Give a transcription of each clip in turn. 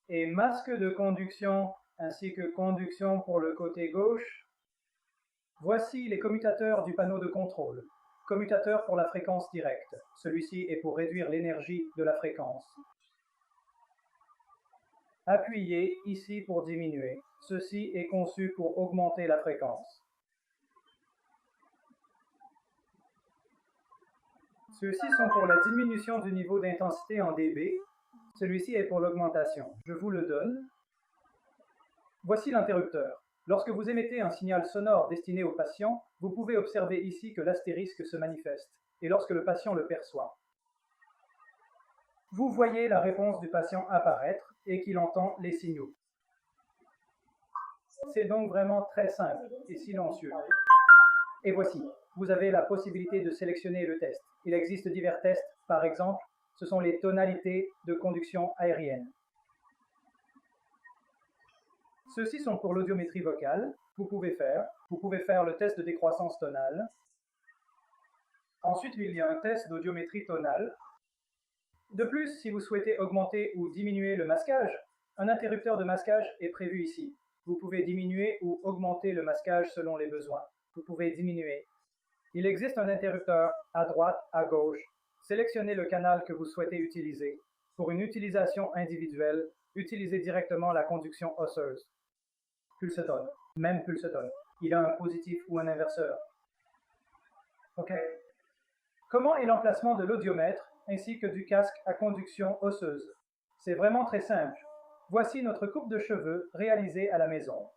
et masque de conduction ainsi que conduction pour le côté gauche. Voici les commutateurs du panneau de contrôle. Commutateur pour la fréquence directe. Celui-ci est pour réduire l'énergie de la fréquence. Appuyez ici pour diminuer. Ceci est conçu pour augmenter la fréquence. Ceux-ci sont pour la diminution du niveau d'intensité en dB. Celui-ci est pour l'augmentation. Je vous le donne. Voici l'interrupteur. Lorsque vous émettez un signal sonore destiné au patient, vous pouvez observer ici que l'astérisque se manifeste, et lorsque le patient le perçoit. Vous voyez la réponse du patient apparaître et qu'il entend les signaux. C'est donc vraiment très simple et silencieux. Et voici, vous avez la possibilité de sélectionner le test. Il existe divers tests, par exemple, ce sont les tonalités de conduction aérienne. Ceux-ci sont pour l'audiométrie vocale. Vous pouvez faire le test de décroissance tonale. Ensuite, il y a un test d'audiométrie tonale. De plus, si vous souhaitez augmenter ou diminuer le masquage, un interrupteur de masquage est prévu ici. Vous pouvez diminuer ou augmenter le masquage selon les besoins. Vous pouvez diminuer. Il existe un interrupteur à droite, à gauche. Sélectionnez le canal que vous souhaitez utiliser. Pour une utilisation individuelle, utilisez directement la conduction osseuse. Pulsetone, même pulsetone. Il a un positif ou un inverseur. OK. Comment est l'emplacement de l'audiomètre ainsi que du casque à conduction osseuse? C'est vraiment très simple. Voici notre coupe de cheveux réalisée à la maison.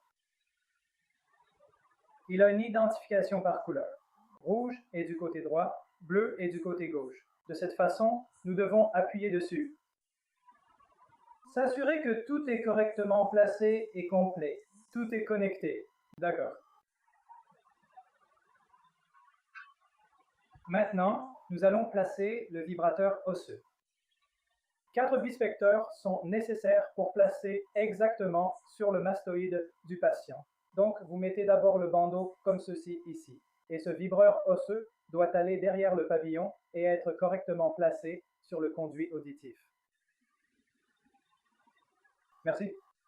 Il a une identification par couleur. Rouge est du côté droit, bleu est du côté gauche. De cette façon, nous devons appuyer dessus. S'assurer que tout est correctement placé et complet. Tout est connecté. D'accord. Maintenant, nous allons placer le vibrateur osseux. 4 bispecteurs sont nécessaires pour placer exactement sur le mastoïde du patient. Donc, vous mettez d'abord le bandeau comme ceci ici. Et ce vibreur osseux doit aller derrière le pavillon et être correctement placé sur le conduit auditif. Merci.